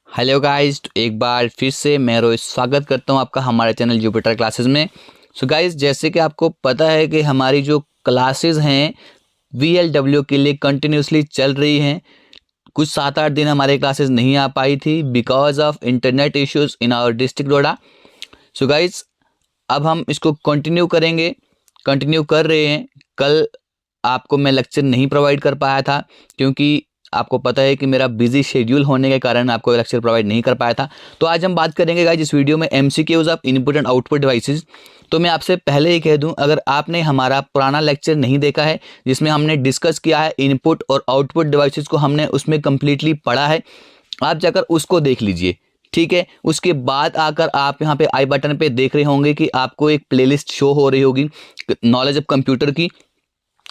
Hello guys, तो एक बार फिर से मैं रोहित स्वागत करता हूं आपका हमारे चैनल जुपिटर क्लासेस में। सो गाइस, जैसे कि आपको पता है कि हमारी जो क्लासेस हैं VLW के लिए कंटिन्यूसली चल रही हैं। कुछ 7-8 दिन हमारे क्लासेस नहीं आ पाई थी because of internet issues in our district Noida. So guys, अब हम इसको कंटिन्यू कर रहे हैं। कल आपको मैं लेक्चर नहीं प्रोवाइड कर पाया था क्योंकि आपको पता है कि मेरा बिजी शेड्यूल होने के कारण आपको लेक्चर प्रोवाइड नहीं कर पाया था। तो आज हम बात करेंगे गाइस इस वीडियो में MCQs of input and output devices. तो मैं आपसे पहले ही कह दूं, अगर आपने हमारा पुराना लेक्चर नहीं देखा है जिसमें हमने डिस्कस किया है इनपुट और आउटपुट डिवाइसेस को, हमने उसमें कंप्लीटली पढ़ा है, आप जाकर उसको देख लीजिए। ठीक है, उसके बाद आकर आप यहाँ पे आई बटन पे देख रहे होंगे कि आपको एक प्लेलिस्ट शो हो रही होगी नॉलेज ऑफ कंप्यूटर की,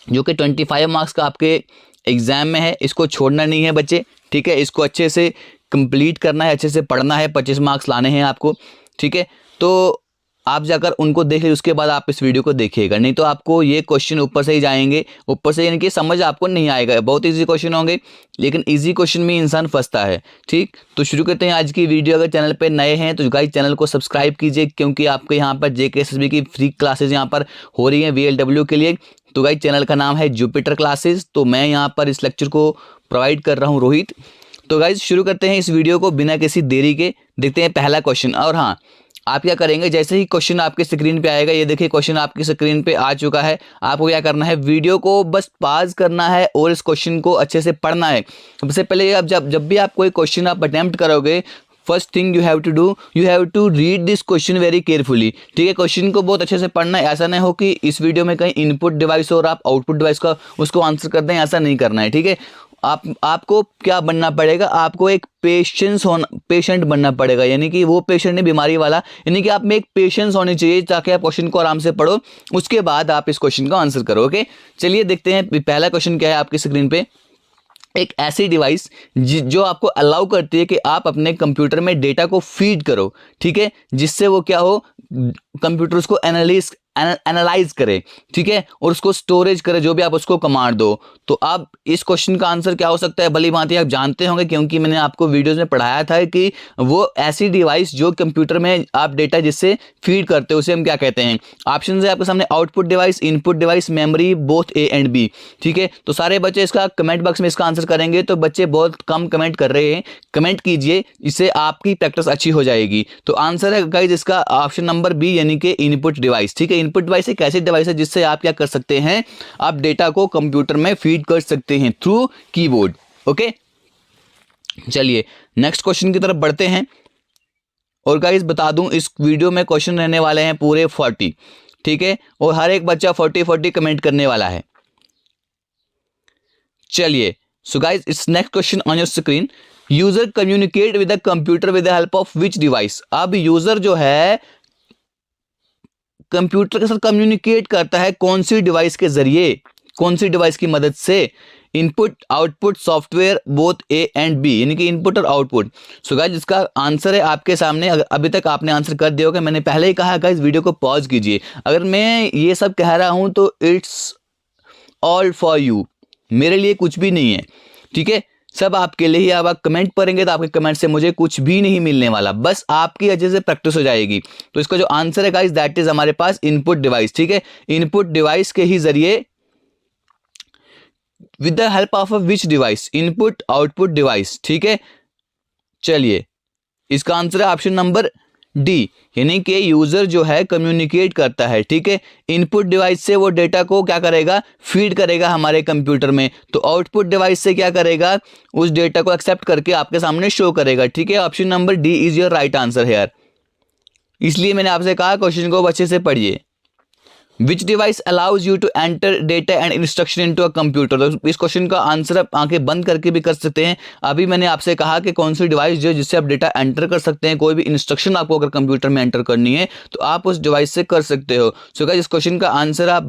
जो कि 25 मार्क्स का आपके एग्जाम में है। इसको छोड़ना नहीं है बच्चे, ठीक है, इसको अच्छे से कंप्लीट करना है, अच्छे से पढ़ना है, 25 मार्क्स लाने हैं आपको। ठीक है, तो आप जाकर उनको देख लीजिए, उसके बाद आप इस वीडियो को देखिएगा, नहीं तो आपको ये क्वेश्चन ऊपर से ही जाएंगे, ऊपर से यानी कि समझ आपको नहीं आएगा। बहुत इजी क्वेश्चन होंगे लेकिन इजी क्वेश्चन में इंसान फंसता है। ठीक, तो शुरू करते हैं आज की वीडियो। अगर चैनल पे नए हैं तो गाइस चैनल को सब्सक्राइब कीजिए, क्योंकि आपके यहाँ पर JKSSB की फ्री क्लासेज यहाँ पर हो रही हैं VLW के लिए। तो गाइस चैनल का नाम है जुपिटर क्लासेस, तो मैं यहाँ पर इस लेक्चर को प्रोवाइड कर रहा हूँ रोहित। तो गाइस शुरू करते हैं इस वीडियो को बिना किसी देरी के। देखते हैं पहला क्वेश्चन। और हाँ, आप क्या करेंगे, जैसे ही क्वेश्चन आपके स्क्रीन पे आएगा, ये देखिए क्वेश्चन आपकी स्क्रीन पे आ चुका है, आपको क्या करना है, वीडियो को बस पॉज करना है और इस क्वेश्चन को अच्छे से पढ़ना है। सबसे पहले आप जब भी आप कोई क्वेश्चन आप अटेम्प्ट करोगे, first thing you have to read this question very carefully. ठीक है, क्वेश्चन को बहुत अच्छे से पढ़ना है। ऐसा नहीं हो कि इस वीडियो में कहीं इनपुट डिवाइस और आप आउटपुट डिवाइस का उसको आंसर कर दें, ऐसा नहीं करना है। ठीक है, आपको क्या बनना पड़ेगा, आपको एक पेशेंट बनना पड़ेगा, यानी कि वो पेशेंट नहीं, बीमारी वाला, यानी कि आप में एक पेशेंस होनी चाहिए ताकि आप क्वेश्चन को आराम से पढ़ो, उसके बाद आप इस क्वेश्चन का आंसर करो। ओके, चलिए देखते हैं पहला क्वेश्चन क्या है आपकी स्क्रीन पे। एक ऐसी डिवाइस जो आपको अलाउ करती है कि आप अपने कंप्यूटर में डेटा को फीड करो, ठीक है, जिससे वो क्या हो, कंप्यूटर उसको एनालाइज करे, ठीक है, और उसको स्टोरेज करे, जो भी आप उसको कमांड दो। तो आप इस क्वेश्चन का आंसर क्या हो सकता है, भली भांति आप जानते होंगे क्योंकि मैंने आपको वीडियोस में पढ़ाया था कि वो ऐसी डिवाइस जो कंप्यूटर में आप डेटा जिससे फीड करते हो उसे हम क्या कहते हैं। ऑप्शन है आपके सामने, output device, input device, memory, both A and B। ठीक है, तो सारे बच्चे इसका कमेंट बॉक्स में इसका आंसर करेंगे। तो बच्चे बहुत कम कमेंट कर रहे हैं, कमेंट कीजिए, इससे आपकी प्रैक्टिस अच्छी हो जाएगी। तो आंसर है गाइस इसका ऑप्शन नंबर B, यानी कि इनपुट डिवाइस। ठीक है, इनपुट डिवाइस एक ऐसी डिवाइस है जिससे आप क्या कर सकते हैं, आप डेटा को कंप्यूटर में फीड कर सकते हैं थ्रू कीबोर्ड। ओके, चलिए नेक्स्ट क्वेश्चन की तरफ बढ़ते हैं। और गाइस बता दूं, इस वीडियो में क्वेश्चन रहने वाले हैं पूरे 40। ठीक है, और हर एक बच्चा 40 कमेंट करने वाला है। चलिए, so guys it's next question on your screen. User communicate with the computer with the help of which device. अब यूजर जो है कंप्यूटर के साथ कम्युनिकेट करता है कौन सी डिवाइस के जरिए, कौन सी डिवाइस की मदद से। Input, output, software, both A and B, यानी कि इनपुट और आउटपुट। सो गाइस इसका आंसर है आपके सामने। अगर अभी तक आपने आंसर कर दिया होगा, मैंने पहले ही कहा गाइस वीडियो को पॉज कीजिए। अगर मैं ये सब कह रहा हूं तो इट्स ऑल फॉर यू, मेरे लिए कुछ भी नहीं है। ठीक है, सब आपके लिए ही। अब आप कमेंट करेंगे तो आपके कमेंट से मुझे कुछ भी नहीं मिलने वाला, बस आपकी अच्छे से प्रैक्टिस हो जाएगी। तो इसका जो आंसर है गाइस दैट इज हमारे पास इनपुट डिवाइस। ठीक है, इनपुट डिवाइस के ही जरिए, with the help of which device, input output device. ठीक है, चलिए इसका आंसर है ऑप्शन नंबर D, यानी कि यूजर जो है कम्युनिकेट करता है, ठीक है, इनपुट डिवाइस से वो डेटा को क्या करेगा, फीड करेगा हमारे कंप्यूटर में, तो आउटपुट डिवाइस से क्या करेगा, उस डेटा को एक्सेप्ट करके आपके सामने शो करेगा। ठीक है, option number D is your right answer here. इसलिए मैंने आपसे कहा क्वेश्चन को अच्छे से पढ़िए। Which device allows you to enter data and instruction into a computer. तो इस क्वेश्चन का आंसर आप आंखें बंद करके भी कर सकते हैं। अभी मैंने आपसे कहा कि कौन सी डिवाइस जो जिससे आप डेटा एंटर कर सकते हैं, कोई भी इंस्ट्रक्शन आपको अगर कंप्यूटर में एंटर करनी है तो आप उस डिवाइस से कर सकते हो। सो गाइस इस क्वेश्चन का आंसर आप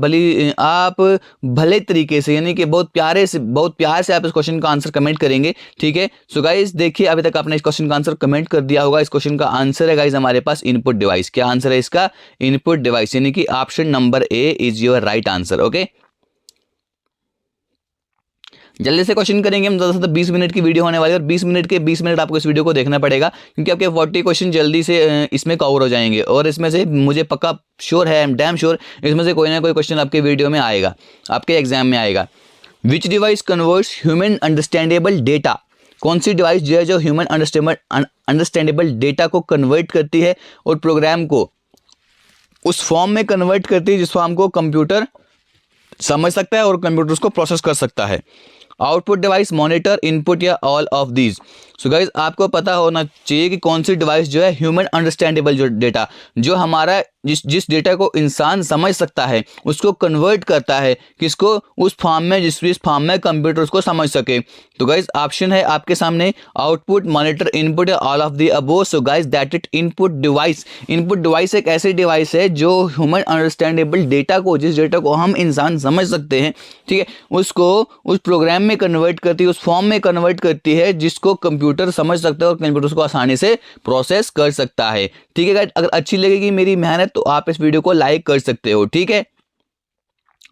भले तरीके से, यानी कि बहुत प्यार से आप इस क्वेश्चन का आंसर कमेंट करेंगे। ठीक है, सो गाइस देखिए अभी तक आपने इस क्वेश्चन का आंसर कमेंट कर दिया होगा। इस क्वेश्चन का आंसर है गाइस हमारे पास इनपुट डिवाइस। क्या आंसर है इसका, इनपुट डिवाइस, यानी कि option number A is your right answer. Okay. जल्दी से क्वेश्चन करेंगे हम, ज़्यादा से ज़्यादा 20 मिनट की वीडियो होने वाली है और 20 मिनट के 20 मिनट आपको इस वीडियो को देखना पड़ेगा, क्योंकि आपके 40 क्वेश्चन जल्दी से इसमें कवर हो जाएंगे और इसमें से मुझे पक्का श्योर है, आई एम डैम श्योर, इसमें से कोई ना कोई क्वेश्चन आपके वीडियो में आएगा, आपके एग्जाम में आएगा। विच device converts human understandable data, कौन सी डिवाइस जो है जो ह्यूमन अंडरस्टैंडेबल डेटा को कन्वर्ट करती है और प्रोग्राम को उस फॉर्म में कन्वर्ट करती है जिस फॉर्म को कंप्यूटर समझ सकता है और कंप्यूटर उसको प्रोसेस कर सकता है। आउटपुट डिवाइस, मॉनिटर, इनपुट या all of these. So guys आपको पता होना चाहिए कि कौन सी डिवाइस जो है ह्यूमन अंडरस्टैंडेबल जो डेटा, जो हमारा जिस डेटा को इंसान समझ सकता है उसको कन्वर्ट करता है किसको, उस फॉर्म में जिस फॉर्म में कंप्यूटर उसको समझ सके। तो गाइज ऑप्शन है आपके सामने आउटपुट, मॉनिटर, इनपुट या all of the above. So guys that it input device. Input device एक ऐसी डिवाइस है जो ह्यूमन अंडरस्टैंडेबल डेटा को, जिस डेटा को हम इंसान समझ सकते हैं, ठीक है, उसको उस प्रोग्राम में कन्वर्ट करती है, उस फॉर्म में कन्वर्ट करती है जिसको कंप्यूटर समझ सकता है और कंप्यूटर उसको आसानी से प्रोसेस कर सकता है। ठीक है गाइस, अगर अच्छी लगेगी मेरी मेहनत तो आप इस वीडियो को लाइक कर सकते हो। ठीक है,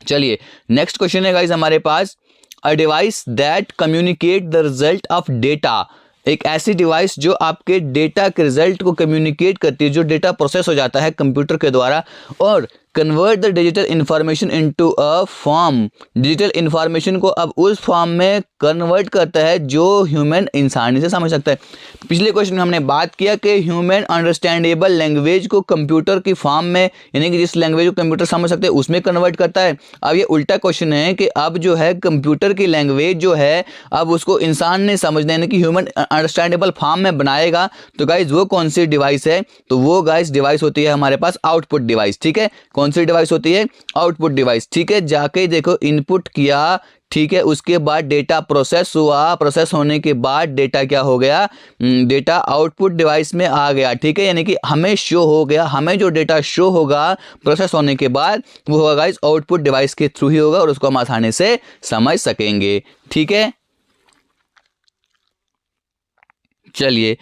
चलिए नेक्स्ट क्वेश्चन है गाइस हमारे पास, a device that communicate the result of data. एक ऐसी डिवाइस जो आपके डेटा के रिजल्ट को कम्युनिकेट करती है, जो डेटा प्रोसेस हो जाता है कंप्यूटर के द्वारा और convert the digital information into a form. Digital information को अब उस फॉर्म में कन्वर्ट करता है जो ह्यूमन इंसानी से समझ सकता है। पिछले क्वेश्चन में हमने बात किया कि ह्यूमन अंडरस्टैंडेबल लैंग्वेज को कंप्यूटर की फॉर्म में, यानी कि जिस लैंग्वेज को कंप्यूटर समझ सकते हैं उसमें कन्वर्ट करता है। अब ये उल्टा क्वेश्चन है कि अब जो है कंप्यूटर की लैंग्वेज जो है अब उसको इंसान ने समझना, यानी कि ह्यूमन अंडरस्टैंडेबल फॉर्म में बनाएगा। तो गाइज वो कौन सी डिवाइस है, तो वो गाइज डिवाइस होती है हमारे पास आउटपुट डिवाइस। ठीक है, कौन सी डिवाइस होती है, आउटपुट डिवाइस। ठीक है, जाके देखो इनपुट किया, ठीक है, उसके बाद डेटा प्रोसेस हुआ, प्रोसेस होने के बाद डेटा क्या हो गया, डेटा आउटपुट डिवाइस में आ गया। ठीक है, यानी कि हमें शो हो गया, हमें जो डेटा शो होगा प्रोसेस होने के बाद वो होगा गाइस आउटपुट डिवाइस के थ्रू ही होगा और उसको हम आसानी से समझ सकेंगे। ठीक है, चलिए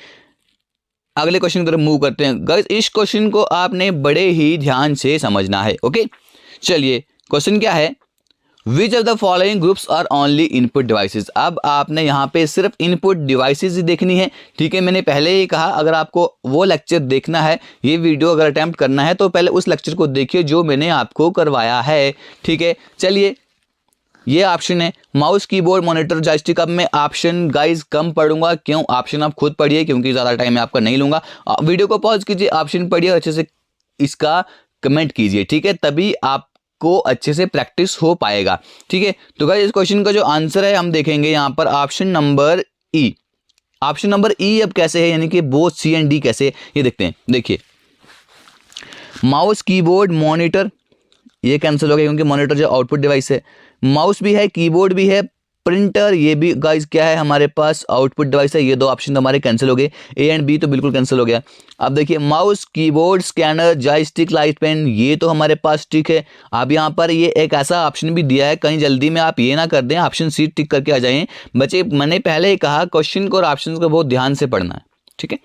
अगले क्वेश्चन की तरफ मूव करते हैं। गाइस इस क्वेश्चन को आपने बड़े ही ध्यान से समझना है। ओके, चलिए क्वेश्चन क्या है, which of the following groups are only input devices. अब आपने यहाँ पे सिर्फ इनपुट डिवाइसेस ही देखनी है। ठीक है, मैंने पहले ही कहा अगर आपको वो लेक्चर देखना है, ये वीडियो अगर अटेम्प्ट करना है तो पहले उस लेक्चर को देखिए जो मैंने आपको करवाया है। ठीक है, चलिए ये ऑप्शन है माउस, कीबोर्ड, मॉनिटर, जॉयस्टिक। अब मैं ऑप्शन गाइज कम पढ़ूंगा, क्यों, ऑप्शन आप खुद पढ़िए क्योंकि ज़्यादा टाइम मैं आपका नहीं लूंगा। वीडियो को पॉज कीजिए, ऑप्शन पढ़िए और अच्छे से इसका कमेंट कीजिए। ठीक है, तभी आपको अच्छे से प्रैक्टिस हो पाएगा। ठीक है, तो गाइज इस क्वेश्चन का जो आंसर है हम देखेंगे यहाँ पर ऑप्शन नंबर ई। ऑप्शन नंबर ई अब कैसे है, यानी कि बोथ सी एंड डी कैसे, ये देखते हैं। देखिए माउस, कीबोर्ड, मॉनिटर ये कैंसिल हो गया क्योंकि मॉनिटर जो आउटपुट डिवाइस है, माउस भी है, कीबोर्ड भी है, प्रिंटर ये भी गाइस क्या है हमारे पास आउटपुट डिवाइस है। ये दो ऑप्शन तो हमारे कैंसिल हो गए, ए एंड बी तो बिल्कुल कैंसिल हो गया। अब देखिए mouse, keyboard, scanner, joystick, light pen ये तो हमारे पास टिक है। अब यहाँ पर ये एक ऐसा ऑप्शन भी दिया है, कहीं जल्दी में आप ये ना कर दें ऑप्शन सी टिक करके आ जाएं। बच्चे मैंने पहले ही कहा क्वेश्चन को और ऑप्शन को बहुत ध्यान से पढ़ना है। ठीक है,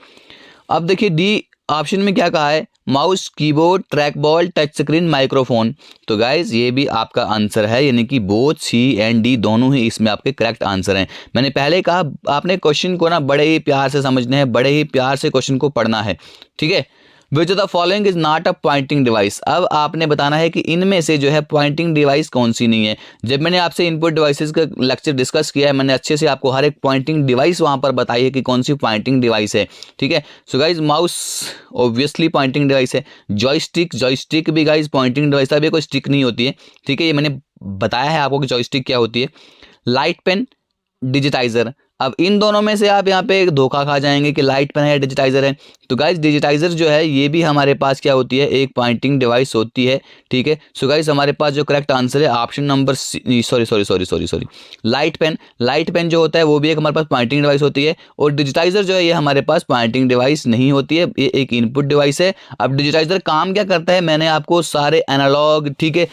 अब देखिए डी ऑप्शन में क्या कहा है, mouse, keyboard, track ball, touch screen, microphone. तो गाइज ये भी आपका आंसर है, यानी कि बोथ सी एंड डी दोनों ही इसमें आपके करेक्ट आंसर हैं। मैंने पहले कहा आपने क्वेश्चन को ना बड़े ही प्यार से समझना है, बड़े ही प्यार से क्वेश्चन को पढ़ना है। ठीक है, which of the following is not a pointing device. अब आपने बताना है कि इनमें से जो है पॉइंटिंग डिवाइस कौन सी नहीं है। जब मैंने आपसे इनपुट डिवाइसेस का लेक्चर डिस्कस किया है, मैंने अच्छे से आपको हर एक पॉइंटिंग डिवाइस वहां पर बताई है कि कौन सी पॉइंटिंग डिवाइस है। ठीक है, so guys mouse obviously pointing device है, जॉयस्टिक भी गाइज पॉइंटिंग डिवाइस है, कोई स्टिक नहीं होती है। ठीक है, ये मैंने बताया है आपको कि जॉयस्टिक क्या होती है। लाइट पेन, डिजिटाइजर, अब इन दोनों में से आप यहाँ पे एक धोखा खा जाएंगे कि लाइट पेन है या डिजिटाइजर है। तो गाइज डिजिटाइजर जो है ये भी हमारे पास क्या होती है, एक पॉइंटिंग डिवाइस होती है। ठीक है, सो गाइज हमारे पास जो करेक्ट आंसर है option number sorry light pen जो होता है वो भी एक हमारे पास पॉइंटिंग डिवाइस होती है और डिजिटाइजर जो है ये हमारे पास पॉइंटिंग डिवाइस नहीं होती है, ये एक इनपुट डिवाइस है। अब डिजिटाइजर काम क्या करता है, मैंने आपको सारे एनालॉग, ठीक है,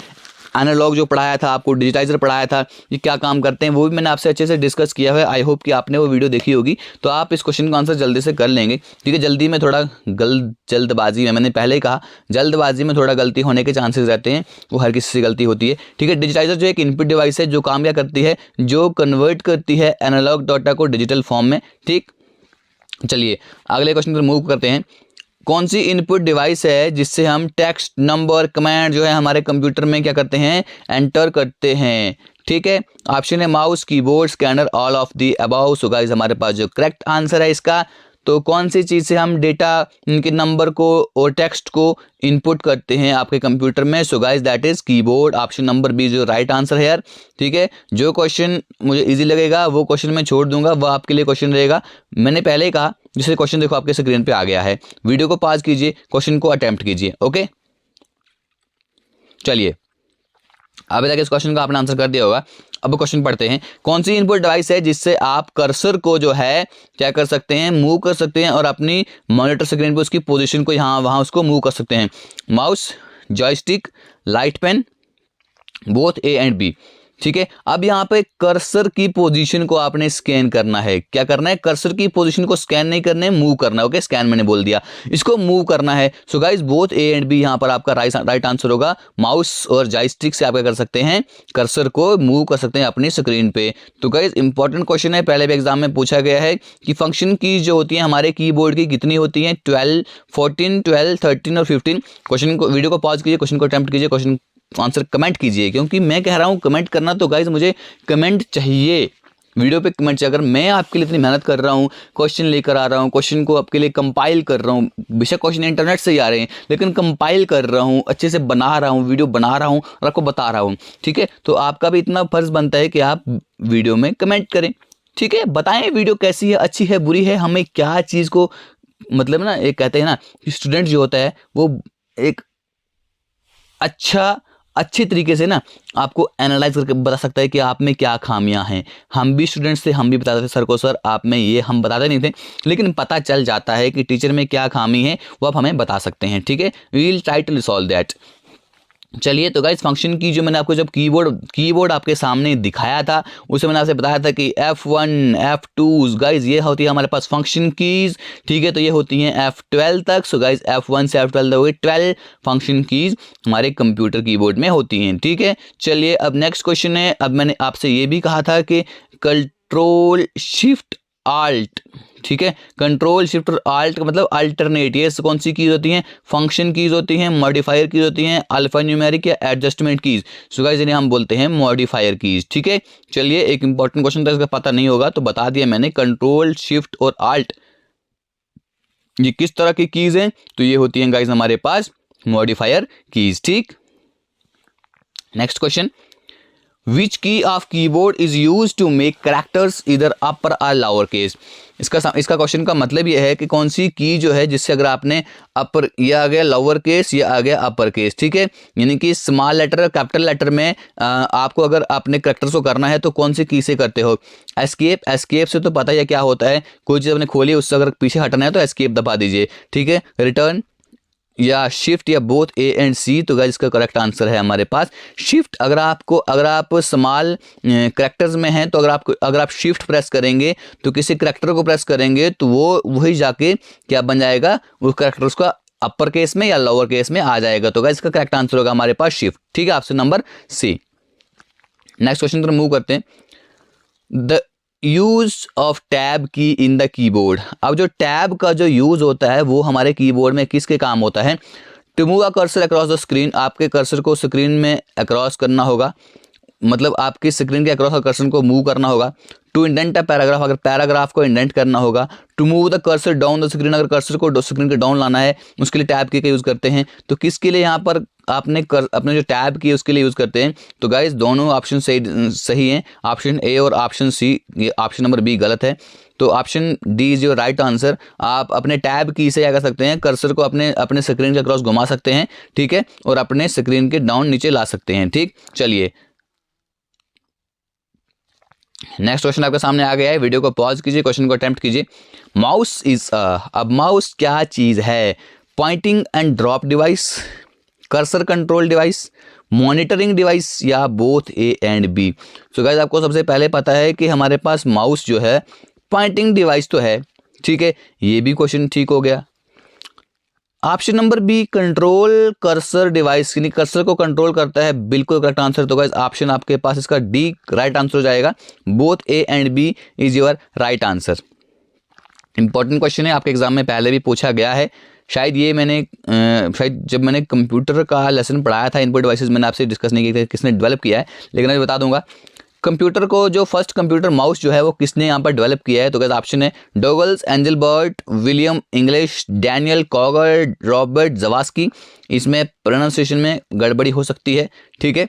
एनालॉग जो पढ़ाया था आपको, डिजिटाइजर पढ़ाया था, ये क्या काम करते हैं, वो भी मैंने आपसे अच्छे से डिस्कस किया है। आई होप कि आपने वो वीडियो देखी होगी, तो आप इस क्वेश्चन का आंसर जल्दी से कर लेंगे। ठीक है, जल्दी में थोड़ा जल्दबाजी में, मैंने पहले ही कहा जल्दबाजी में थोड़ा गलती होने के चांसेस रहते हैं, वो हर किसी से गलती होती है। ठीक है, डिजिटाइजर जो एक इनपुट डिवाइस है, जो काम क्या करती है, जो कन्वर्ट करती है एनालॉग डाटा को डिजिटल फॉर्म में। ठीक, चलिए अगले क्वेश्चन पर मूव करते हैं। कौन सी इनपुट डिवाइस है जिससे हम टेक्स्ट, नंबर, कमांड जो है हमारे कंप्यूटर में क्या करते हैं, एंटर करते हैं। ठीक है, ऑप्शन है mouse, keyboard, scanner, all of the above. So guys हमारे पास जो करेक्ट आंसर है इसका, तो कौन सी चीज़ से हम डेटा, इनके नंबर को और टेक्स्ट को इनपुट करते हैं आपके कंप्यूटर में। So guys that is keyboard. Option number B जो राइट आंसर है यार। ठीक है, जो क्वेश्चन मुझे इजी लगेगा वो क्वेश्चन मैं छोड़ दूंगा, वो आपके लिए क्वेश्चन रहेगा। मैंने पहले ही कहा, जैसे क्वेश्चन देखो आपके स्क्रीन पे आ गया है, वीडियो को पॉज कीजिए, क्वेश्चन को अटेम्प्ट कीजिए। ओके, चलिए अभी तक इस क्वेश्चन का आपने आंसर कर दिया होगा। अब क्वेश्चन पढ़ते हैं। कौन सी इनपुट डिवाइस है जिससे आप कर्सर को जो है क्या कर सकते हैं, मूव कर सकते हैं और अपनी मॉनिटर स्क्रीन पर उसकी पोजीशन को यहाँ वहाँ उसको मूव कर सकते हैं। Mouse, joystick, light pen, both A and B. ठीक है, अब यहाँ पे कर्सर की पोजीशन को आपने स्कैन करना है। क्या करना है, कर्सर की पोजीशन को स्कैन नहीं करना है, मूव करना है। ओके, स्कैन मैंने बोल दिया, इसको मूव करना है। So guys both A and B यहाँ पर आपका राइट आंसर होगा। माउस और जॉयस्टिक से आप क्या कर सकते हैं, कर्सर को मूव कर सकते हैं अपनी स्क्रीन पे। तो गाइस इंपॉर्टेंट क्वेश्चन है, पहले भी एग्जाम में पूछा गया है कि फंक्शन की जो होती है हमारे कीबोर्ड की कितनी होती है, 12, 14, 12, 13 और 15। क्वेश्चन को, वीडियो को पॉज कीजिए, क्वेश्चन को अटेम्प्ट कीजिए, क्वेश्चन आंसर कमेंट कीजिए, क्योंकि मैं कह रहा हूं कमेंट करना, तो गाइज मुझे कमेंट चाहिए, वीडियो पे कमेंट चाहिए। अगर मैं आपके लिए इतनी मेहनत कर रहा हूं, क्वेश्चन लेकर आ रहा हूं, क्वेश्चन को आपके लिए कंपाइल कर रहा हूं, बेशक क्वेश्चन इंटरनेट से ही आ रहे हैं, लेकिन कंपाइल कर रहा हूं, अच्छे से बना रहा हूं, वीडियो बना रहा हूं और आपको बता रहा हूं। ठीक है, तो आपका भी इतना फर्ज बनता है कि आप वीडियो में कमेंट करें। ठीक है, बताएं वीडियो कैसी है, अच्छी है, बुरी है, हमें क्या चीज़ को, मतलब ना एक कहते हैं ना कि स्टूडेंट जो होता है वो एक अच्छी तरीके से ना आपको एनालाइज करके बता सकता है कि आप में क्या खामियां हैं। हम भी स्टूडेंट्स थे, हम भी बताते थे सर को, सर आप में ये, हम बताते नहीं थे, लेकिन पता चल जाता है कि टीचर में क्या खामी है, वो आप हमें बता सकते हैं। ठीक है, we will try to resolve that. चलिए, तो गाइस फंक्शन की जो मैंने आपको जब कीबोर्ड आपके सामने दिखाया था, उसे मैंने आपसे बताया था कि F1, F2 गाइस ये होती है हमारे पास फंक्शन कीज। ठीक है, तो ये होती हैं F12 तक। सो गाइस F1 से F12 तक हुई 12 फंक्शन कीज हमारे कंप्यूटर कीबोर्ड में होती हैं। ठीक है, चलिए अब नेक्स्ट क्वेश्चन है। अब मैंने आपसे ये भी कहा था कि कंट्रोल शिफ्ट आल्ट, ठीक है, कंट्रोल शिफ्ट और आल्ट का मतलब अल्टरनेट, ये कौन सी कीज होती हैं, फंक्शन कीज होती हैं, मॉडिफायर कीज होती हैं, अल्फा न्यूमेरिक या एडजस्टमेंट कीज। सो गाइस इन्हें हम बोलते हैं मॉडिफायर कीज। ठीक है, चलिए एक इंपॉर्टेंट क्वेश्चन था, इसका पता नहीं होगा तो बता दिया मैंने, कंट्रोल शिफ्ट और आल्ट ये किस तरह की कीज हैं, तो ये होती हैं गाइस हमारे पास मॉडिफायर कीज। ठीक, next question, Which key of keyboard is used to make characters either upper or lower case? इसका क्वेश्चन का मतलब ये है कि कौन सी की जो है जिससे अगर आपने अपर, ये आ गया लोअर केस, ये आ गया अपर केस। ठीक है, यानी कि स्मॉल लेटर और कैपिटल लेटर में आपको अगर अपने कैरेक्टर्स को करना है तो कौन सी की से करते हो, एस्केप से तो पता ही है क्या होता है, कोई चीज़ आपने खोली उससे अगर पीछे हटना है तो एस्केप दबा दीजिए। ठीक है, रिटर्न या शिफ्ट या बोथ ए एंड सी। तो गाइस इसका करेक्ट आंसर है हमारे पास शिफ्ट। अगर आप स्मॉल करेक्टर्स में हैं तो अगर आप शिफ्ट प्रेस करेंगे तो किसी करेक्टर को प्रेस करेंगे तो वो वही जाके क्या बन जाएगा, उस करेक्टर उसका अपर केस में या लोअर केस में आ जाएगा। तो गाइस इसका करेक्ट आंसर होगा हमारे पास शिफ्ट। ठीक है, option number C. Next question पर मूव करते हैं। द यूज ऑफ टैब की इन द कीबोर्ड। अब जो टैब का जो यूज होता है वो हमारे कीबोर्ड में किसके काम होता है, to move a cursor across the screen, आपके कर्सर को स्क्रीन में अक्रॉस करना होगा, मतलब आपकी स्क्रीन के अक्रॉस कर्सर को मूव करना होगा। टू इंडेंट अ पैराग्राफ, अगर पैराग्राफ को इंडेंट करना होगा। To move the cursor down the screen, अगर कर्सर को स्क्रीन के डाउन लाना है उसके लिए टैब की का यूज़ करते हैं। तो किसके लिए यहाँ पर आपने अपने जो टैब की उसके लिए यूज़ करते हैं। तो गाइस दोनों ऑप्शन सही हैं, ऑप्शन ए और ऑप्शन सी, ये ऑप्शन नंबर बी गलत है। तो option D is your right answer. आप अपने टैब की से क्या कर सकते हैं, कर्सर को अपने स्क्रीन के अक्रॉस घुमा सकते हैं। ठीक है, और अपने स्क्रीन के डाउन नीचे ला सकते हैं। ठीक, चलिए नेक्स्ट क्वेश्चन आपके सामने आ गया है, वीडियो को पॉज कीजिए, क्वेश्चन को अटेम्प्ट कीजिए। माउस इज अब माउस क्या चीज़ है, pointing and drop device, cursor control device, monitoring device या both A and B. So guys आपको सबसे पहले पता है कि हमारे पास माउस जो है पॉइंटिंग डिवाइस तो है, ठीक है, ये भी क्वेश्चन ठीक हो गया। Option number B control cursor device, यानी कर्सर को कंट्रोल करता है, बिल्कुल करेक्ट आंसर। तो गाइस ऑप्शन आपके पास इसका डी राइट आंसर हो जाएगा। Both A and B is your right answer. Important question है, आपके एग्जाम में पहले भी पूछा गया है। शायद ये मैंने शायद जब मैंने कंप्यूटर का लेसन पढ़ाया था, इनपुट डिवाइसेस, मैंने आपसे डिस्कस नहीं किया था किसने डेवलप किया है, लेकिन मैं बता दूंगा कंप्यूटर को जो फर्स्ट कंप्यूटर माउस जो है वो किसने यहाँ पर डेवलप किया है। तो गाइस ऑप्शन है Douglas, Engelbart, William English, Daniel Cogger, Robert Jawaski. इसमें प्रोनाउंसिएशन में गड़बड़ी हो सकती है, ठीक है।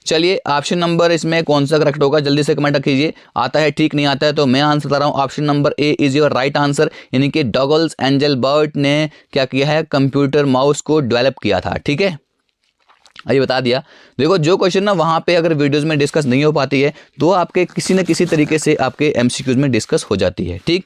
चलिए ऑप्शन नंबर इसमें कौन सा करेक्ट होगा, जल्दी से कमेंट कीजिए। आता है, ठीक नहीं आता है तो मैं आंसर बता रहा हूँ, option number A is your right answer. यानी कि डोगल्स एंजलबर्ट ने क्या किया है, कंप्यूटर माउस को डेवलप किया था, ठीक है। ये बता दिया। देखो जो क्वेश्चन ना वहाँ पे अगर वीडियोस में डिस्कस नहीं हो पाती है तो आपके किसी न किसी तरीके से आपके एमसीक्यूज में डिस्कस हो जाती है, ठीक।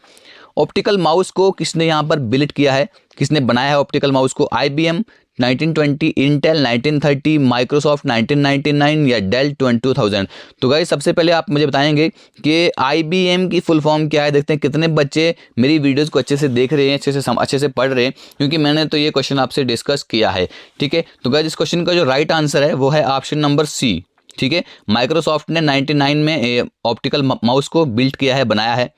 ऑप्टिकल माउस को किसने यहाँ पर बिल्ड किया है, किसने बनाया है ऑप्टिकल माउस को, IBM 1920, इंटेल 1930, माइक्रोसॉफ्ट 1999 या डेल 2000। तो गाइस सबसे पहले आप मुझे बताएंगे कि IBM की फुल फॉर्म क्या है। देखते हैं कितने बच्चे मेरी वीडियोस को अच्छे से देख रहे हैं, अच्छे से पढ़ रहे हैं, क्योंकि मैंने तो ये क्वेश्चन आपसे डिस्कस किया है, ठीक है। तो गाइस इस क्वेश्चन का जो राइट आंसर है वो है ऑप्शन नंबर सी, ठीक है। माइक्रोसॉफ्ट ने 99 में ऑप्टिकल माउस को बिल्ड किया है, बनाया है।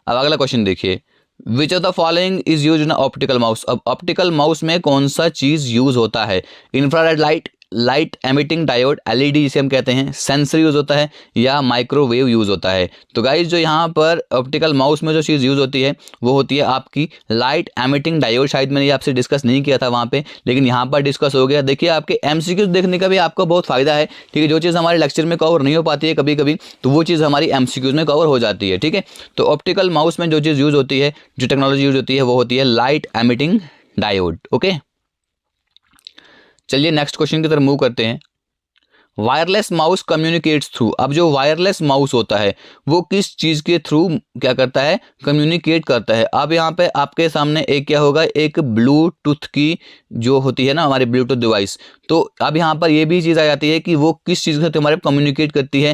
अब अगला क्वेश्चन देखिए, विच of the following is use in optical mouse. अब ऑप्टिकल माउस में कौन सा चीज यूज होता है, infrared light, light emitting diode, LED जिसे हम कहते हैं, सेंसर यूज होता है या माइक्रोवेव यूज होता है। तो गाइस जो यहाँ पर ऑप्टिकल माउस में जो चीज़ यूज होती है वो होती है आपकी लाइट एमिटिंग डायोड। शायद मैंने ये आपसे डिस्कस नहीं किया था वहाँ पे, लेकिन यहाँ पर डिस्कस हो गया। देखिए आपके MCQs देखने का भी आपको बहुत फायदा है, ठीक है। जो चीज़ हमारे लेक्चर में कवर नहीं हो पाती है कभी कभी, तो वो चीज़ हमारी MCQs में कवर हो जाती है, ठीक है। तो ऑप्टिकल माउस में जो चीज़ यूज होती है, जो टेक्नोलॉजी यूज होती है वो होती है लाइट एमिटिंग डायोड, ओके। चलिए नेक्स्ट क्वेश्चन की तरफ मूव करते हैं। Wireless mouse communicates through. अब जो वायरलेस माउस होता है वो किस चीज़ के थ्रू क्या करता है, कम्युनिकेट करता है। अब यहाँ पे आपके सामने एक क्या होगा, एक ब्लूटूथ की जो होती है ना हमारी ब्लूटूथ डिवाइस। तो अब यहाँ पर ये भी चीज़ आ जाती है कि वो किस चीज़ के साथ हमारे कम्युनिकेट करती है।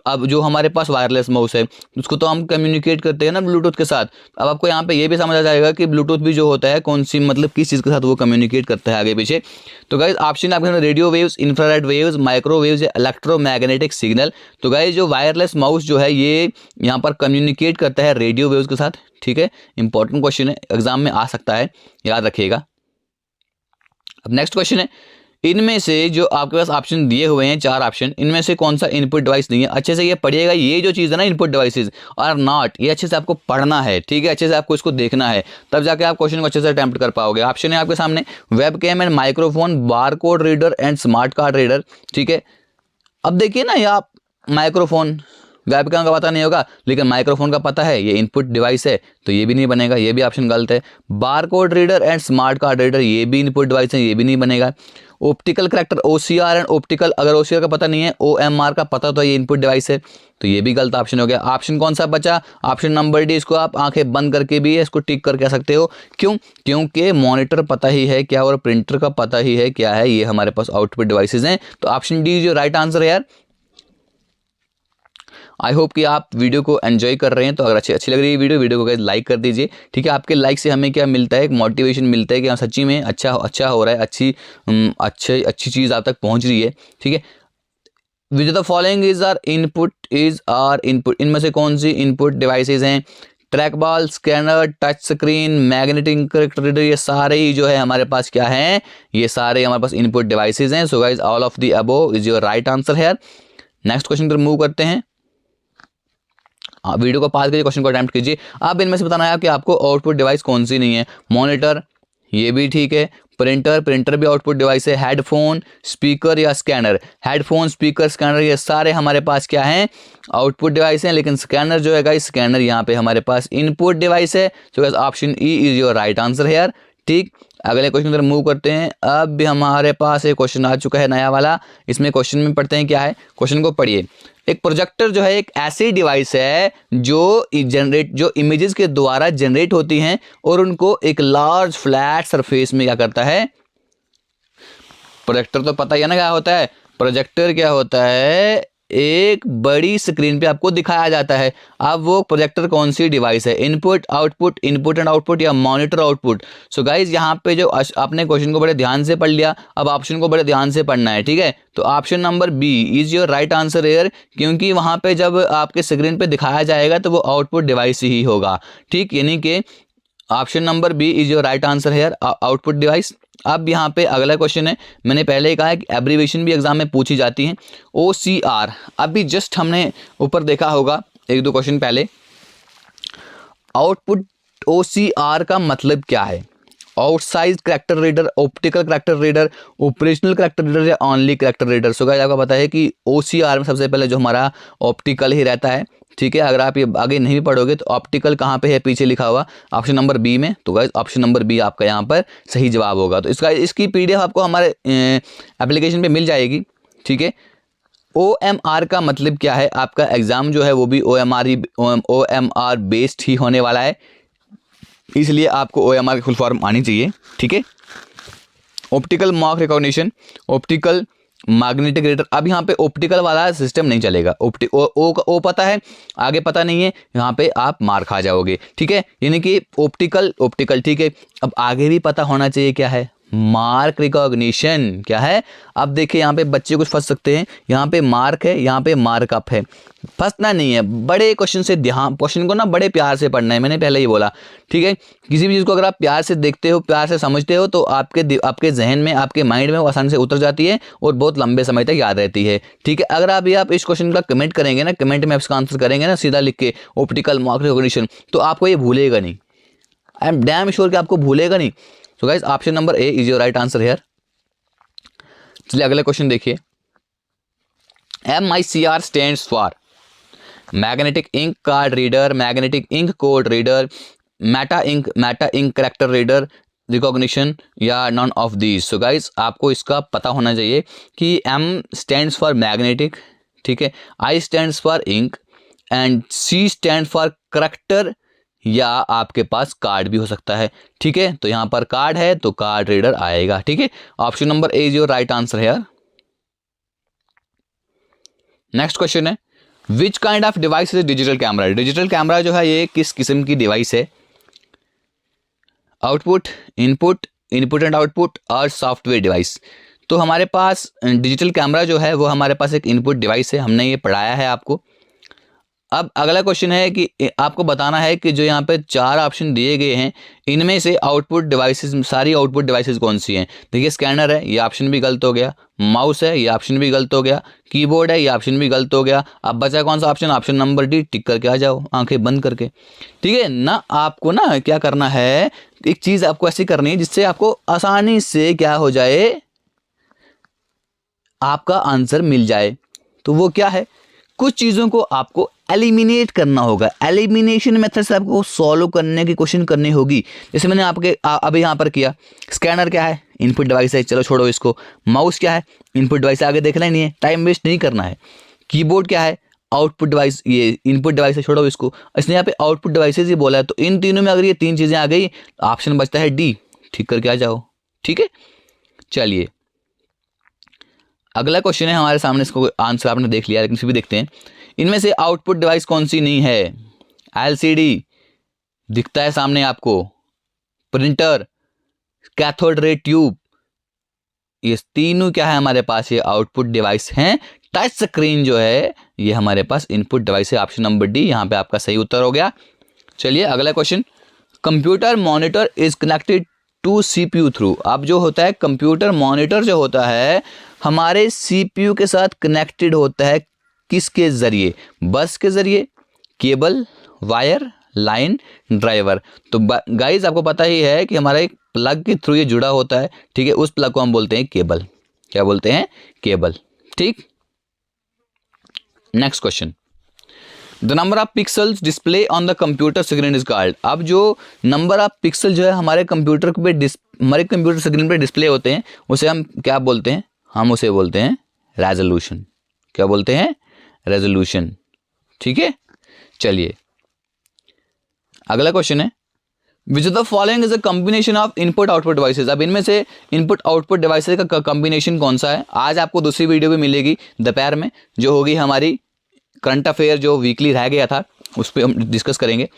अब जो हमारे पास वायरलेस माउस है उसको तो हम कम्युनिकेट करते हैं ना ब्लूटूथ के साथ। अब आपको यहाँ पे ये भी समझ आ जाएगा कि ब्लूटूथ भी जो होता है कौन सी, मतलब किस चीज़ के साथ वो कम्युनिकेट करता है आगे पीछे। तो गाइस ऑप्शन आपके radio waves, infrared waves, microwaves या इलेक्ट्रोमैग्नेटिक सिग्नल। तो गाइस जो वायरलेस माउस जो है ये यहाँ पर कम्युनिकेट करता है रेडियो वेव्स के साथ, ठीक है। इंपॉर्टेंट क्वेश्चन है, एग्जाम में आ सकता है, याद रखिएगा। अब नेक्स्ट क्वेश्चन है, इनमें से जो आपके पास ऑप्शन दिए हुए हैं 4 ऑप्शन, इनमें से कौन सा इनपुट डिवाइस नहीं है। अच्छे से ये पढ़िएगा, ये जो चीज़ है ना इनपुट डिवाइसेस और नॉट, ये अच्छे से आपको पढ़ना है, ठीक है। अच्छे से आपको इसको देखना है, तब जाके आप क्वेश्चन को अच्छे से अटेम्प्ट कर पाओगे। ऑप्शन है आपके सामने webcam and microphone, barcode reader and smart card reader, ठीक है। अब देखिए ना, ये आप माइक्रोफोन, वेब कैम का पता नहीं होगा लेकिन माइक्रोफोन का पता है, ये इनपुट डिवाइस है, तो ये भी नहीं बनेगा, ये भी ऑप्शन गलत है। Barcode reader and smart card reader, ये भी इनपुट डिवाइस है, ये भी नहीं बनेगा। Optical character OCR and optical, अगर OCR का पता नहीं है, OMR का पता तो ये इनपुट डिवाइस है, तो ये भी गलत ऑप्शन हो गया। ऑप्शन कौन सा बचा, ऑप्शन नंबर डी। इसको आप आंखें बंद करके भी इसको टिक कर कह सकते हो, क्यों, क्योंकि मॉनिटर पता ही है क्या और प्रिंटर का पता ही है क्या है, ये हमारे पास आउटपुट डिवाइसेज हैं। तो ऑप्शन डी जो राइट आंसर है यार। आई होप कि आप वीडियो को एंजॉय कर रहे हैं। तो अगर अच्छी लग रही है वीडियो को लाइक कर दीजिए, ठीक है। आपके लाइक से हमें क्या मिलता है, एक मोटिवेशन मिलता है कि हाँ सच्ची में अच्छा हो रहा है, अच्छी चीज़ आप तक पहुंच रही है, ठीक है। Which the following is are input, इनमें से कौन सी इनपुट डिवाइसेज हैं, trackball, scanner, touch screen, magnetic character reader, ये सारे ही जो है हमारे पास क्या हैं, ये सारे हमारे पास इनपुट डिवाइसेज हैं। So guys all of the above is your right answer है। नेक्स्ट क्वेश्चन पर मूव करते हैं। वीडियो को पॉज कीजिए, क्वेश्चन को अटेम्प्ट कीजिए। अब इनमें से बताना है कि आपको आउटपुट डिवाइस कौन सी नहीं है। मॉनिटर, ये भी ठीक है। प्रिंटर भी आउटपुट डिवाइस है। हेडफोन, स्पीकर या स्कैनर, हेडफोन, स्पीकर, स्कैनर, ये सारे हमारे पास क्या हैं, आउटपुट डिवाइस हैं। लेकिन स्कैनर जो है गाइस, स्कैनर यहाँ पे हमारे पास इनपुट डिवाइस है। So guys option E is your right answer है यार, ठीक। अगले क्वेश्चन की तरफ मूव करते हैं। अब भी हमारे पास एक क्वेश्चन आ चुका है नया वाला। इसमें क्वेश्चन में पढ़ते हैं क्या है, क्वेश्चन को पढ़िए। एक प्रोजेक्टर जो है एक ऐसी डिवाइस है जो इमेजेस के द्वारा जनरेट होती हैं और उनको एक लार्ज फ्लैट सरफेस में क्या करता है, प्रोजेक्टर तो पता ही है ना क्या होता है। प्रोजेक्टर क्या होता है, एक बड़ी स्क्रीन पे आपको दिखाया जाता है। अब वो प्रोजेक्टर कौन सी डिवाइस है, input output, input and output या मॉनिटर आउटपुट। सो गाइज यहाँ पे जो आपने क्वेश्चन को बड़े ध्यान से पढ़ लिया, अब ऑप्शन को बड़े ध्यान से पढ़ना है, ठीक है। तो option number B is your right answer here, क्योंकि वहाँ पे जब आपके स्क्रीन पे दिखाया जाएगा तो वो आउटपुट डिवाइस ही होगा, ठीक। यानी कि option number B is your right answer here, output device. अब यहाँ पे अगला क्वेश्चन है, मैंने पहले ही कहा है कि एब्रीवेशन भी एग्जाम में पूछी जाती है। OCR अभी जस्ट हमने ऊपर देखा होगा एक दो क्वेश्चन पहले। आउटपुट OCR का मतलब क्या है, outsize character reader, optical character reader, operational character reader या only character reader. So guys आपको पता है कि OCR में सबसे पहले जो हमारा ऑप्टिकल ही रहता है, ठीक है। अगर आप ये आगे नहीं भी पढ़ोगे तो ऑप्टिकल कहाँ पे है, पीछे लिखा हुआ ऑप्शन नंबर बी में। तो गाइस ऑप्शन नंबर बी आपका यहाँ पर सही जवाब होगा। तो इसकी PDF आपको हमारे एप्लीकेशन पे मिल जाएगी, ठीक है। OMR का मतलब क्या है, आपका एग्जाम जो है वो भी OMR बेस्ड ही होने वाला है, इसलिए आपको OMR की फुल फॉर्म आनी चाहिए, ठीक है। Optical mark recognition, optical magnetic reader. अब यहाँ पे ऑप्टिकल वाला सिस्टम नहीं चलेगा, ओ पता है, आगे पता नहीं है, यहाँ पे आप मार खा जाओगे, ठीक है। यानी कि ऑप्टिकल ठीक है। अब आगे भी पता होना चाहिए क्या है, मार्क रिकॉग्निशन क्या है। अब देखिए यहाँ पे बच्चे कुछ फंस सकते हैं, यहाँ पे मार्क है, यहाँ पे मार्कअप है, फंसना नहीं है। बड़े क्वेश्चन से ध्यान, क्वेश्चन को ना बड़े प्यार से पढ़ना है, मैंने पहले ही बोला, ठीक है। किसी भी चीज़ को अगर आप प्यार से देखते हो, प्यार से समझते हो, तो आपके जहन में, आपके माइंड में वो आसानी से उतर जाती है और बहुत लंबे समय तक याद रहती है, ठीक है। अगर आप इस क्वेश्चन का कमेंट करेंगे ना, कमेंट में आप इसका आंसर करेंगे ना सीधा लिख के ऑप्टिकल मार्क रिकॉग्निशन, तो आपको ये भूलेगा नहीं, आई एम डैम श्योर कि आपको भूलेगा नहीं। So guys option number A is your right answer here. चलिए अगला क्वेश्चन देखिए। MICR stands for magnetic ink card reader, magnetic ink code reader, meta ink character reader recognition या none of these. So guys आपको इसका पता होना चाहिए कि M स्टैंड्स फॉर मैग्नेटिक, ठीक है, I stands for ink and C stand for character, या आपके पास कार्ड भी हो सकता है, ठीक है। तो यहाँ पर कार्ड है तो कार्ड रीडर आएगा, ठीक है। Option number A is your right answer है। नेक्स्ट क्वेश्चन है, which kind of device is digital camera. Digital camera जो है ये किस किस्म की डिवाइस है, आउटपुट, इनपुट एंड आउटपुट और सॉफ्टवेयर डिवाइस। तो हमारे पास डिजिटल कैमरा जो है वो हमारे पास एक इनपुट डिवाइस है, हमने ये पढ़ाया है आपको। अब अगला क्वेश्चन है कि आपको बताना है कि जो यहाँ पे 4 ऑप्शन दिए गए हैं इनमें से आउटपुट डिवाइसेस, सारी आउटपुट डिवाइसेस कौन सी हैं। देखिए स्कैनर है, ये ऑप्शन भी गलत हो गया, माउस है, ये ऑप्शन भी गलत हो गया, कीबोर्ड है, ये ऑप्शन भी गलत हो गया। अब बचा कौन सा ऑप्शन, ऑप्शन नंबर डी, टिक करके आ जाओ आंखें बंद करके, ठीक है ना। आपको ना क्या करना है, एक चीज़ आपको ऐसी करनी है जिससे आपको आसानी से क्या हो जाए, आपका आंसर मिल जाए। तो वो क्या है, कुछ चीज़ों को आपको एलिमिनेट करना होगा, एलिमिनेशन मेथड से आपको सॉल्व करने की कोशिश करनी होगी। जैसे मैंने आपके अभी यहाँ पर किया, स्कैनर क्या है, इनपुट डिवाइस है, चलो छोड़ो इसको। माउस क्या है, इनपुट डिवाइस है, आगे देखना ही नहीं है, टाइम वेस्ट नहीं करना है। कीबोर्ड क्या है, आउटपुट डिवाइस, ये इनपुट डिवाइस है, छोड़ो इसको। इसने यहाँ पे आउटपुट डिवाइसेज ही बोला है, तो इन तीनों में अगर ये 3 चीज़ें आ गई, ऑप्शन बचता है डी, ठीक करके आ जाओ, ठीक है। चलिए अगला क्वेश्चन है हमारे सामने, इसको आंसर आपने देख लिया लेकिन फिर भी देखते हैं। इनमें से आउटपुट डिवाइस कौन सी नहीं है, LCD दिखता है सामने आपको, प्रिंटर, कैथोड रे ट्यूब, ये तीनों क्या है हमारे पास, ये आउटपुट डिवाइस हैं। टच स्क्रीन जो है ये हमारे पास इनपुट डिवाइस है, ऑप्शन नंबर डी यहाँ पे आपका सही उत्तर हो गया। चलिए अगला question, computer monitor is connected to CPU through. अब जो होता है कंप्यूटर मॉनिटर जो होता है हमारे CPU के साथ कनेक्टेड होता है, किसके जरिए, बस के जरिए, केबल, वायर, लाइन, ड्राइवर। तो गाइज आपको पता ही है कि हमारा एक प्लग के थ्रू ये जुड़ा होता है, ठीक है, उस प्लग को हम बोलते हैं केबल, क्या बोलते हैं, केबल, ठीक। Next question, the number of pixels display on the computer screen is called. अब जो नंबर ऑफ पिक्सल जो है हमारे कंप्यूटर पे हमारे कंप्यूटर स्क्रीन पे डिस्प्ले होते हैं उसे हम क्या बोलते हैं, हम उसे बोलते हैं रेजोल्यूशन। क्या बोलते हैं, रेजोल्यूशन, ठीक है। चलिए अगला क्वेश्चन है, which of the following is a combination of input output devices. अब इनमें से इनपुट आउटपुट डिवाइसेज का कॉम्बिनेशन कौन सा है। आज आपको दूसरी वीडियो भी मिलेगी दोपहर में, जो होगी हमारी करंट अफेयर जो वीकली रह गया था, उस पर हम डिस्कस करेंगे।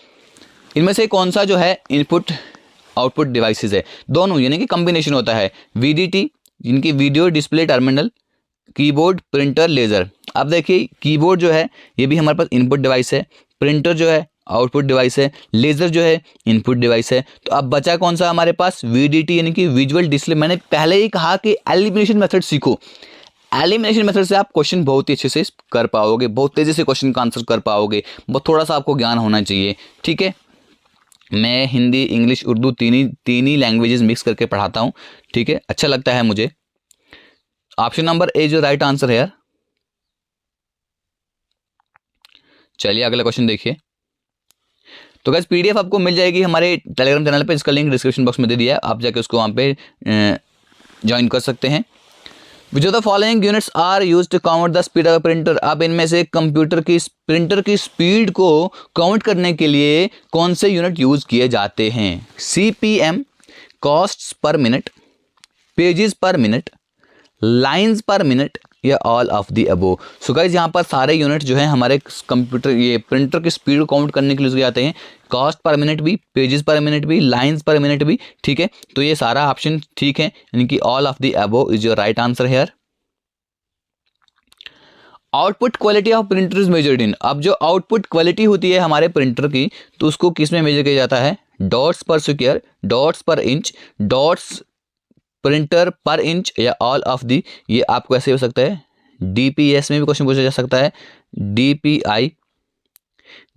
इनमें से कौन सा जो है इनपुट आउटपुट डिवाइसेज है, दोनों यानी कि कॉम्बिनेशन होता है VDT, जिनकी video display terminal, keyboard, printer, laser. अब देखिए कीबोर्ड जो है ये भी हमारे पास इनपुट डिवाइस है, प्रिंटर जो है आउटपुट डिवाइस है, लेज़र जो है इनपुट डिवाइस है। तो अब बचा कौन सा हमारे पास, VDT यानी कि विजुअल डिस्प्ले। मैंने पहले ही कहा कि एलिमिनेशन मेथड सीखो। एलिमिनेशन मेथड से आप क्वेश्चन बहुत ही अच्छे से कर पाओगे, बहुत तेज़ी से क्वेश्चन का आंसर कर पाओगे, बहुत थोड़ा सा आपको ज्ञान होना चाहिए, ठीक है। मैं हिंदी, इंग्लिश, उर्दू तीन ही लैंग्वेजेस मिक्स करके पढ़ाता हूँ, ठीक है, अच्छा लगता है मुझे। ऑप्शन नंबर ए जो राइट आंसर है यार। चलिए अगला क्वेश्चन देखिए। तो गाइस PDF आपको मिल जाएगी हमारे टेलीग्राम चैनल पे, इसका लिंक डिस्क्रिप्शन बॉक्स में दे दिया है, आप जाके उसको वहाँ पे ज्वाइन कर सकते हैं। Which of the following units are used to count the speed of printer. अब इनमें से प्रिंटर की स्पीड को काउंट करने के लिए कौन से यूनिट यूज किए जाते हैं। CPM, costs per minute, pages per minute, lines per minute, या all of the above. So guys यहाँ पर सारे यूनिट जो है हमारे प्रिंटर की स्पीड को काउंट करने के लिए यूज किए जाते हैं। कॉस्ट पर मिनट भी, पेजेस पर मिनट भी, लाइंस पर मिनट भी, ठीक है। तो ये सारा ऑप्शन ठीक है, यानी कि all of the above is your right answer here. Output quality of printer is measured in. अब जो आउटपुट क्वालिटी होती है हमारे प्रिंटर की, तो उसको किस में मेजर किया जाता है, डॉट्स पर स्क्वायर, डॉट्स पर इंच, डॉट्स प्रिंटर पर इंच, या ऑल ऑफ दी। ये आपको ऐसे हो सकता है, DPS में भी क्वेश्चन पूछा जा सकता है, DPI,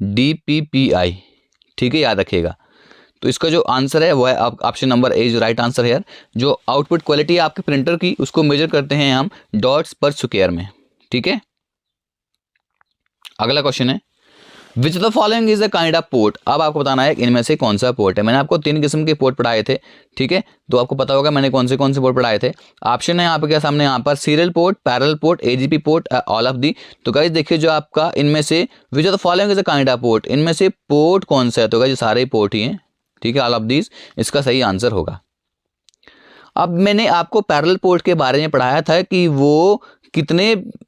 DPPI, ठीक है, याद रखिएगा। तो इसका जो आंसर है वो है ऑप्शन नंबर ए जो राइट आंसर है यार। जो आउटपुट क्वालिटी है आपके प्रिंटर की, उसको मेजर करते हैं हम डॉट्स पर स्क्वायर में, ठीक है। अगला क्वेश्चन है, which of the following is the kind of port. अब आपको बताना है इनमें से कौन सा पोर्ट है। मैंने आपको 3 किस्म के पोर्ट पढ़ाए थे, ठीक है, तो आपको पता होगा मैंने कौन से पोर्ट पढ़ाए थे। ऑप्शन है आपके सामने यहाँ पर, serial port, parallel port, AGP port, all of the. तो गाइस देखिए जो आपका इनमें से विच of the following is the kind of port, इनमें से पोर्ट कौन सा है, तो गाइस सारे पोर्ट ही हैं, ठीक है, ऑल ऑफ दीज इसका सही आंसर होगा। अब मैंने आपको पैरेलल पोर्ट के बारे में पढ़ाया था कि वो कितने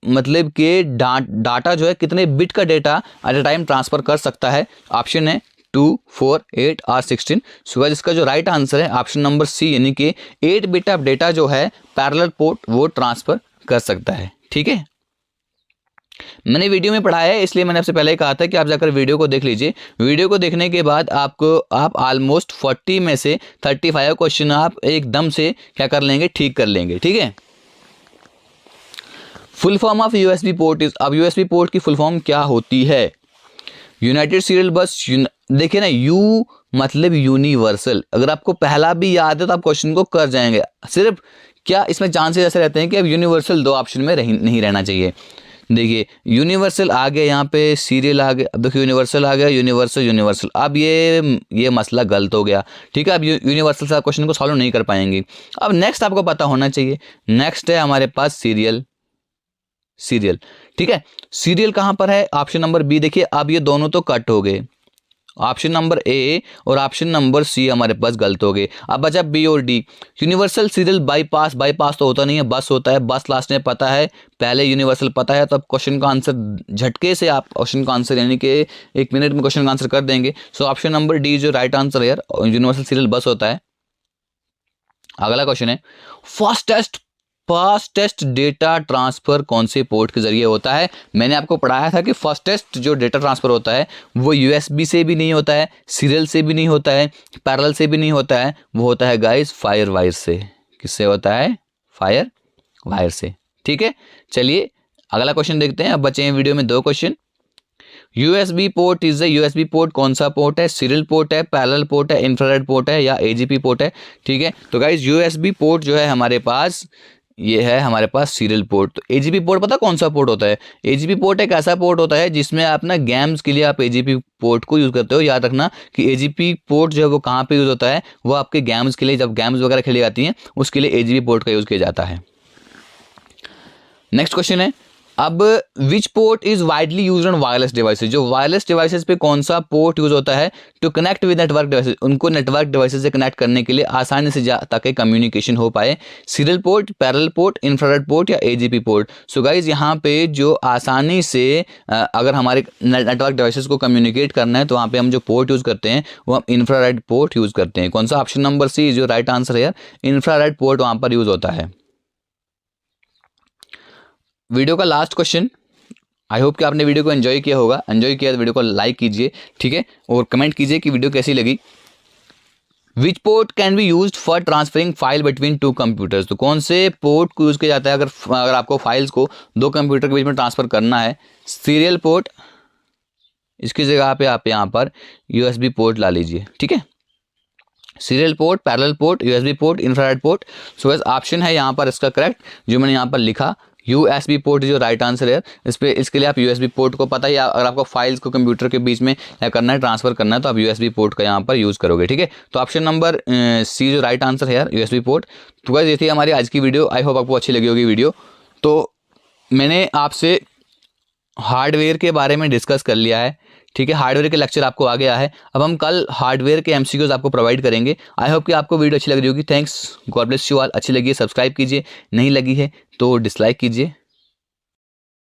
मतलब के डाटा जो है कितने बिट का data at a time transfer कर सकता है। ऑप्शन है 2, 4, 8 और 16। सो गाइस इसका जो राइट आंसर है ऑप्शन नंबर सी, यानी कि 8 बिट ऑफ डेटा जो है पैरेलल पोर्ट वो ट्रांसफर कर सकता है, ठीक है। मैंने वीडियो में पढ़ाया है, इसलिए मैंने आपसे पहले ही कहा था कि आप जाकर वीडियो को देख लीजिए। वीडियो को देखने के बाद आप ऑलमोस्ट 40 में से 35 क्वेश्चन आप एकदम से क्या कर लेंगे, ठीक कर लेंगे, ठीक है। Full form of USB port is. अब USB पोर्ट की फुल फॉर्म क्या होती है, यूनाइटेड सीरियल बस। देखिए ना, U मतलब यूनिवर्सल। अगर आपको पहला भी याद है तो आप क्वेश्चन को कर जाएंगे। सिर्फ क्या इसमें चांसेस ऐसे रहते हैं कि अब यूनिवर्सल 2 ऑप्शन में नहीं रहना चाहिए। देखिए यूनिवर्सल आ गया, यहाँ पे सीरियल आ गया। अब देखिए यूनिवर्सल आ गया, यूनिवर्सल। अब ये मसला गलत हो गया, ठीक है। अब यूनिवर्सल से आप क्वेश्चन को सॉल्व नहीं कर पाएंगे। अब नेक्स्ट आपको पता होना चाहिए, नेक्स्ट है हमारे पास सीरियल, ठीक है। सीरियल कहाँ पर है, ऑप्शन नंबर बी। देखिए अब ये दोनों तो कट हो गए, ऑप्शन नंबर ए और ऑप्शन नंबर सी हमारे पास गलत हो गए। अब बचा बी और डी। यूनिवर्सल सीरियल बाईपास तो होता नहीं है, बस होता है। बस लास्ट में पता है, पहले यूनिवर्सल पता है, तो अब क्वेश्चन का आंसर झटके से आप क्वेश्चन का आंसर यानी कि 1 मिनट में क्वेश्चन का आंसर कर देंगे। सो ऑप्शन नंबर डी जो राइट आंसर है यार, यूनिवर्सल सीरियल बस होता है। अगला क्वेश्चन है, फास्टेस्ट डेटा ट्रांसफर कौन से पोर्ट के जरिए होता है। मैंने आपको पढ़ाया था कि फास्टेस्ट जो डेटा ट्रांसफर होता है वो USB से भी नहीं होता है, सीरियल से भी नहीं होता है, पैरेलल से भी नहीं होता है, वो होता है गाइस फायर वायर से। किससे होता है, फायर वायर से, ठीक है। चलिए अगला क्वेश्चन देखते हैं। अब बचे हैं वीडियो में 2 question. USB port is USB port कौन सा पोर्ट है, सीरियल पोर्ट है, पैरेलल पोर्ट है, इंफ्रारेड पोर्ट है, या AGP पोर्ट है, ठीक है। तो गाइस USB पोर्ट जो है हमारे पास, ये है हमारे पास सीरियल पोर्ट। तो AGP पोर्ट पता कौन सा पोर्ट होता है, AGP पोर्ट एक ऐसा पोर्ट होता है जिसमें आप ना गेम्स के लिए आप AGP पोर्ट को यूज़ करते हो। याद रखना कि AGP पोर्ट जो है वो कहाँ पे यूज़ होता है, वो आपके गेम्स के लिए, जब गेम्स वगैरह खेली जाती हैं उसके लिए AGP पोर्ट का यूज़ किया जाता है। नेक्स्ट क्वेश्चन है, अब which port is widely use on wireless devices, जो वायरलेस डिवाइसेज पे कौन सा पोर्ट यूज होता है to connect with network devices, उनको नेटवर्क डिवाइसेज से कनेक्ट करने के लिए आसानी से ताकि कम्युनिकेशन हो पाए, serial port, parallel port, infrared port या एजीपी पोर्ट। सो गाइज यहाँ पे जो आसानी से अगर हमारे नेटवर्क डिवाइसेज को कम्युनिकेट करना है तो वहाँ पे हम जो पोर्ट यूज करते हैं वो हम इंफ्रारेड पोर्ट यूज करते हैं। कौन सा? ऑप्शन नंबर सी जो राइट आंसर है, इंफ्रारेड पोर्ट वहाँ पर यूज होता है। वीडियो का लास्ट क्वेश्चन, आई होप कि आपने वीडियो को एंजॉय किया होगा। एंजॉय किया तो वीडियो को लाइक कीजिए, ठीक है, और कमेंट कीजिए कि वीडियो कैसी लगी। विच port can be used for transferring file between two computers, तो कौन से पोर्ट को यूज किया जाता है अगर आपको फाइल्स को दो कंप्यूटर के बीच में ट्रांसफर करना है? सीरियल पोर्ट, इसकी जगह पे आप यहाँ पर यूएसबी पोर्ट ला लीजिए, ठीक है। Serial port, parallel port, USB port, infrared port. So बस ऑप्शन है यहाँ पर इसका करेक्ट जो मैंने यहाँ पर लिखा, यूएसबी पोर्ट जो राइट आंसर है। इसके लिए आप यूएसबी पोर्ट को पता ही, अगर आपको फाइल्स को कंप्यूटर के बीच में या करना है, ट्रांसफर करना है, तो आप यूएसबी पोर्ट का यहाँ पर यूज़ करोगे, ठीक है। तो ऑप्शन नंबर सी जो राइट आंसर है यार, यूएसबी पोर्ट। तो गाइस ये थी हमारी आज की वीडियो। आई होप आपको अच्छी लगी होगी वीडियो। तो मैंने आपसे हार्डवेयर के बारे में डिस्कस कर लिया है, ठीक है। हार्डवेयर के लेक्चर आपको आ गया है। अब हम कल हार्डवेयर के एमसीक्यूज आपको प्रोवाइड करेंगे। आई होप कि आपको वीडियो अच्छी लग रही होगी। Thanks, God bless you all. अच्छी लगी है सब्सक्राइब कीजिए, नहीं लगी है तो डिसलाइक कीजिए।